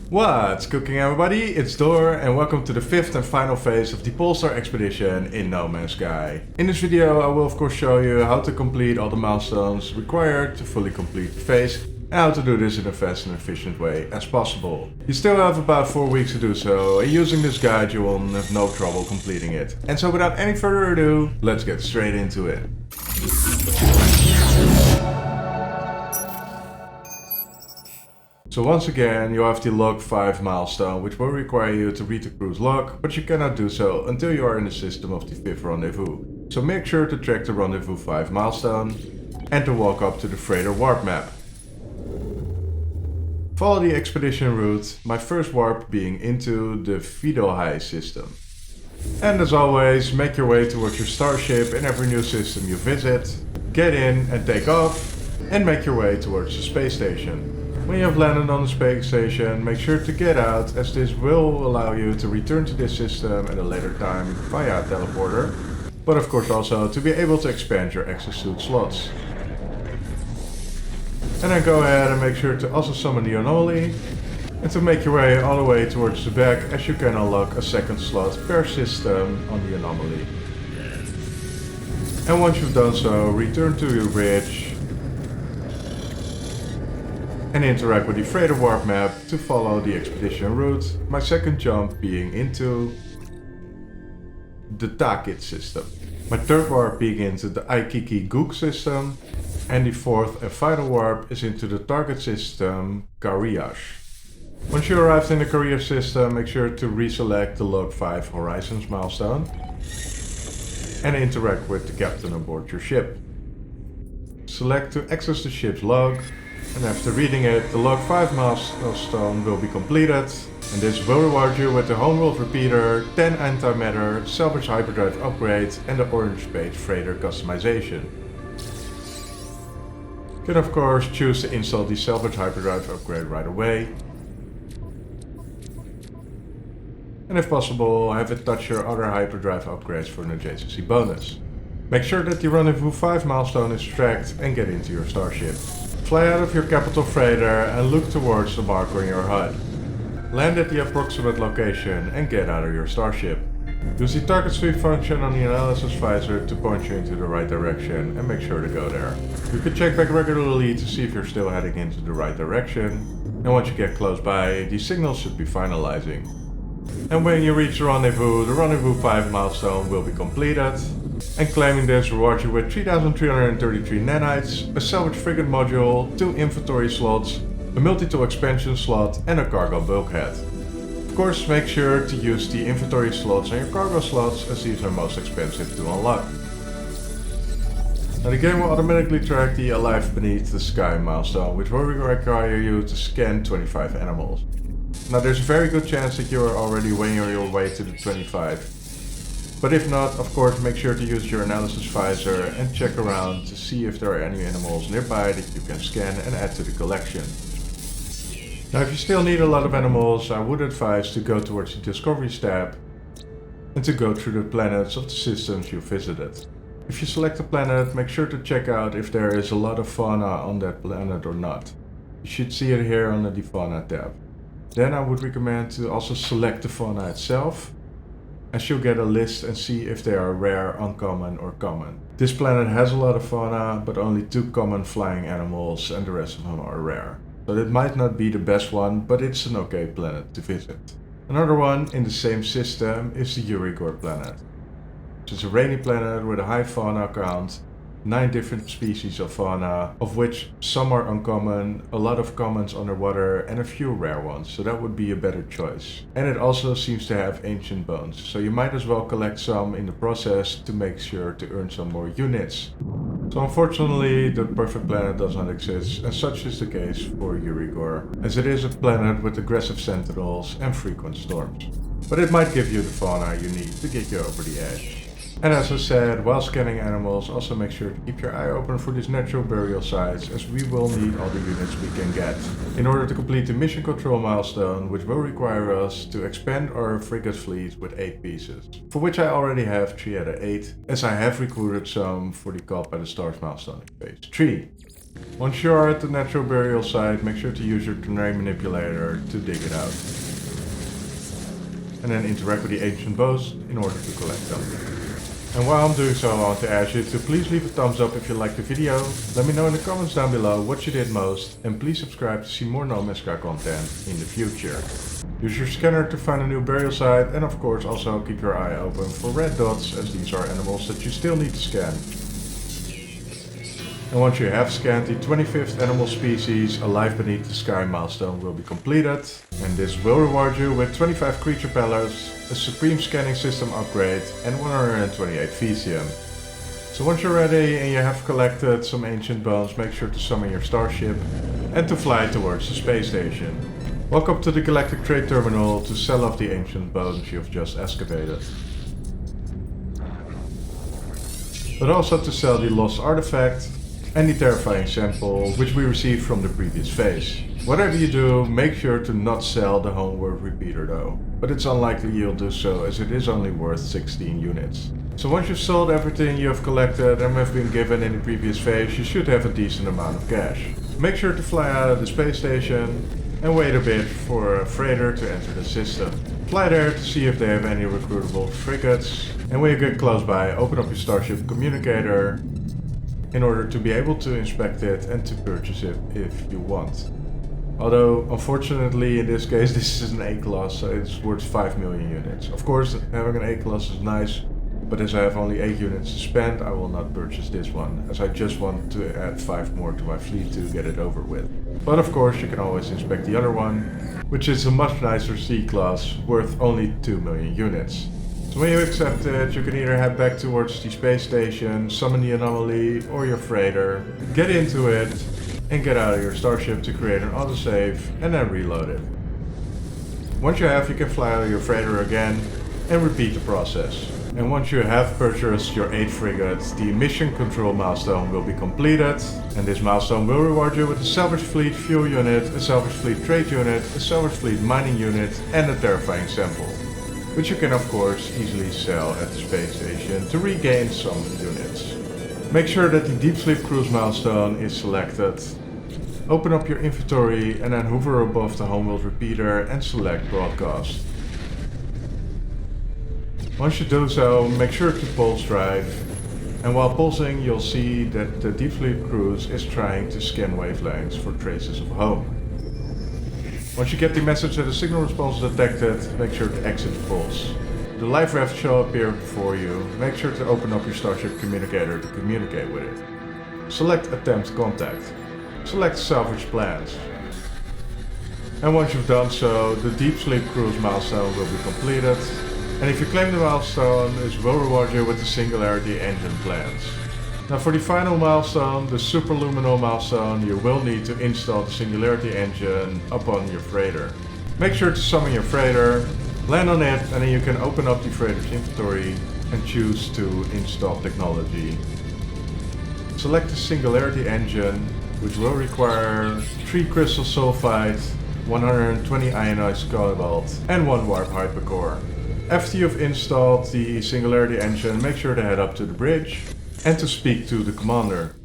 What's cooking, everybody? It's Door and welcome to the fifth and final phase of the Polestar Expedition in No Man's Sky. In this video I will of course show you how to complete all the milestones required to fully complete the phase and how to do this in a fast and efficient way as possible. You still have about 4 weeks to do so, and using this guide you will have no trouble completing it. And so without any further ado, let's get straight into it. So once again, you have the log 5 milestone, which will require you to read the crew's log, but you cannot do so until you are in the system of the 5th rendezvous. So make sure to check the rendezvous 5 milestone and to walk up to the freighter warp map. Follow the expedition route, my first warp being into the Helios system. And as always, make your way towards your starship in every new system you visit, get in and take off, and make your way towards the space station. When you have landed on the space station, make sure to get out, as this will allow you to return to this system at a later time via a teleporter, but of course also to be able to expand your exosuit slots. And then go ahead and make sure to also summon the anomaly, and to make your way all the way towards the back, as you can unlock a second slot per system on the anomaly. And once you've done so, return to your bridge and interact with the freighter warp map to follow the expedition route, my second jump being into the Takit system. My third warp being into the Aikiki Gook system, and the fourth and final warp is into the target system, Kariash. Once you arrived in the Kariash system, make sure to reselect the log 5 Horizons milestone and interact with the captain aboard your ship. Select to access the ship's log, and after reading it, the log 5 milestone will be completed, and this will reward you with the homeworld repeater, 10 antimatter, salvage hyperdrive upgrade and the orange page freighter customization. You can of course choose to install the salvage hyperdrive upgrade right away, and if possible have it touch your other hyperdrive upgrades for an adjacency bonus. Make sure that the rendezvous 5 milestone is tracked and get into your starship. Fly out of your capital freighter and look towards the marker in your HUD. Land at the approximate location and get out of your starship. Use the target sweep function on the analysis visor to point you into the right direction and make sure to go there. You can check back regularly to see if you're still heading into the right direction, and once you get close by, the signal should be finalizing. And when you reach the rendezvous 5 milestone will be completed, and claiming this rewards you with 3,333 nanites, a salvage frigate module, 2 inventory slots, a multi-tool expansion slot and a cargo bulkhead. Of course, make sure to use the inventory slots and your cargo slots, as these are most expensive to unlock. Now the game will automatically track the Alive Beneath the Sky milestone, which will require you to scan 25 animals. Now there's a very good chance that you are already way on your way to the 25. But if not, of course make sure to use your analysis visor and check around to see if there are any animals nearby that you can scan and add to the collection. Now if you still need a lot of animals, I would advise to go towards the Discoveries tab and to go through the planets of the systems you visited. If you select a planet, make sure to check out if there is a lot of fauna on that planet or not. You should see it here under the fauna tab. Then I would recommend to also select the fauna itself, as you'll get a list and see if they are rare, uncommon or common. This planet has a lot of fauna, but only 2 common flying animals and the rest of them are rare. So it might not be the best one, but it's an okay planet to visit. Another one in the same system is the Eurigor planet. It's a rainy planet with a high fauna count, 9 different species of fauna, of which some are uncommon, a lot of commons underwater and a few rare ones, so that would be a better choice. And it also seems to have ancient bones, so you might as well collect some in the process to make sure to earn some more units. So unfortunately the perfect planet does not exist, and such is the case for Eurigor, as it is a planet with aggressive sentinels and frequent storms. But it might give you the fauna you need to get you over the edge. And as I said, while scanning animals, also make sure to keep your eye open for these natural burial sites, as we will need all the units we can get in order to complete the mission control milestone, which will require us to expand our frigate fleet with 8 pieces, for which I already have 3 out of 8, as I have recruited some for the Call by the Stars milestone in phase 3. Once you are at the natural burial site, make sure to use your terrain manipulator to dig it out. And then interact with the ancient bows in order to collect them. And while I'm doing so, I want to ask you to please leave a thumbs up if you liked the video. Let me know in the comments down below what you did most, and please subscribe to see more No Man's Sky content in the future. Use your scanner to find a new burial site, and of course also keep your eye open for red dots, as these are animals that you still need to scan. And once you have scanned the 25th animal species alive beneath the sky milestone will be completed, and this will reward you with 25 creature pellets, a supreme scanning system upgrade and 128 Vesium. So once you're ready and you have collected some ancient bones, make sure to summon your starship and to fly towards the space station. Welcome to the Galactic Trade Terminal to sell off the ancient bones you've just excavated. But also to sell the lost artifact and the terrifying sample which we received from the previous phase. Whatever you do, make sure to not sell the homeworld repeater though, but it's unlikely you'll do so as it is only worth 16 units. So once you've sold everything you have collected and have been given in the previous phase, you should have a decent amount of cash. Make sure to fly out of the space station and wait a bit for a freighter to enter the system. Fly there to see if they have any recruitable frigates, and when you get close by, open up your starship communicator in order to be able to inspect it and to purchase it if you want. Although, unfortunately, in this case, this is an A-class, so it's worth 5 million units. Of course, having an A-class is nice, but as I have only 8 units to spend, I will not purchase this one, as I just want to add 5 more to my fleet to get it over with. But of course, you can always inspect the other one, which is a much nicer C-class, worth only 2 million units. So when you accept it, you can either head back towards the space station, summon the anomaly or your freighter, get into it, and get out of your starship to create an autosave and then reload it. Once you have, you can fly out of your freighter again and repeat the process. And once you have purchased your 8 frigates, the mission control milestone will be completed, and this milestone will reward you with a salvage fleet fuel unit, a salvage fleet trade unit, a salvage fleet mining unit and a terrifying sample, which you can of course easily sell at the space station to regain some units. Make sure that the Deep Sleep Cruise milestone is selected. Open up your inventory and then hover above the homeworld repeater and select broadcast. Once you do so, make sure to pulse drive, and while pulsing you'll see that the Deep Sleep Cruise is trying to scan wavelengths for traces of home. Once you get the message that a signal response is detected, make sure to exit the pulse. The live raft shall appear before you. Make sure to open up your starship communicator to communicate with it. Select attempt contact. Select salvage plans. And once you've done so, the Deep Sleep Cruise milestone will be completed. And if you claim the milestone, it will reward you with the Singularity engine plans. Now for the final milestone, the Superluminal milestone, you will need to install the Singularity engine upon your freighter. Make sure to summon your freighter, land on it, and then you can open up the freighter's inventory and choose to install technology. Select the Singularity engine, which will require 3 crystal sulfide, 120 ionized cobalt, and 1 warp hypercore. After you've installed the Singularity engine, make sure to head up to the bridge and to speak to the commander.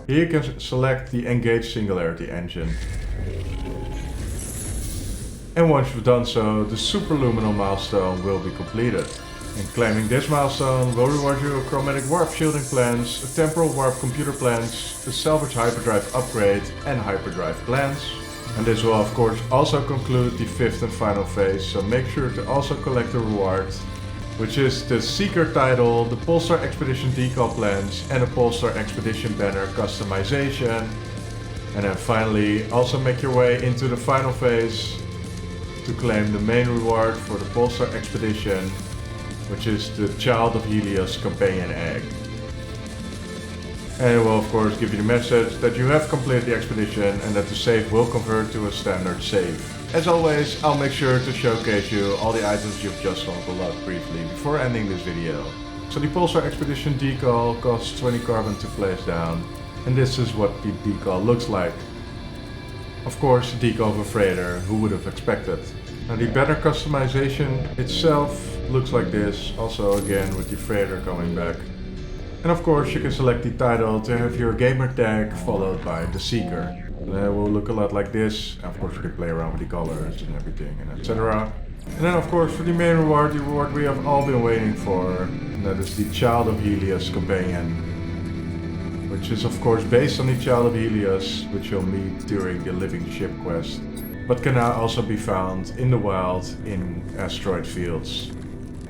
Here you can select the Engage Singularity engine. And once you've done so, the Superluminal milestone will be completed. And claiming this milestone will reward you a chromatic warp shielding plans, a temporal warp computer plans, a salvage hyperdrive upgrade and hyperdrive plans. And this will of course also conclude the 5th and final phase, so make sure to also collect the reward, which is the Seeker title, the Polestar Expedition decal plans and a Polestar Expedition banner customization. And then finally also make your way into the final phase to claim the main reward for the Polestar Expedition, which is the Child of Helios companion egg. And it will of course give you the message that you have completed the expedition and that the save will convert to a standard save. As always, I'll make sure to showcase you all the items you've just unlocked briefly before ending this video. So the Polestar Expedition decal costs 20 carbon to place down, and this is what the decal looks like. Of course, the decal of a freighter, who would have expected. Now the banner customization itself looks like this, also again with the freighter coming back. And of course you can select the title to have your gamer tag followed by the seeker. It will look a lot like this. Of course you can play around with the colors and everything and etc. And then of course for the main reward, the reward we have all been waiting for, and that is the Child of Helios companion, which is of course based on the Child of Helios, which you'll meet during the Living Ship quest, but can now also be found in the wild in asteroid fields.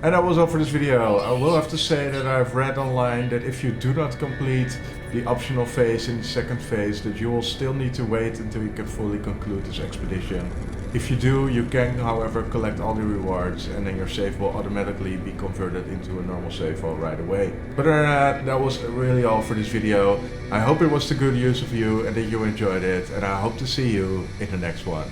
And that was all for this video. I will have to say that I've read online that if you do not complete the optional phase in the second phase, that you will still need to wait until you can fully conclude this expedition. If you do, you can however collect all the rewards and then your save will automatically be converted into a normal save file right away. But other than that, that was really all for this video. I hope it was to good use of you and that you enjoyed it, and I hope to see you in the next one.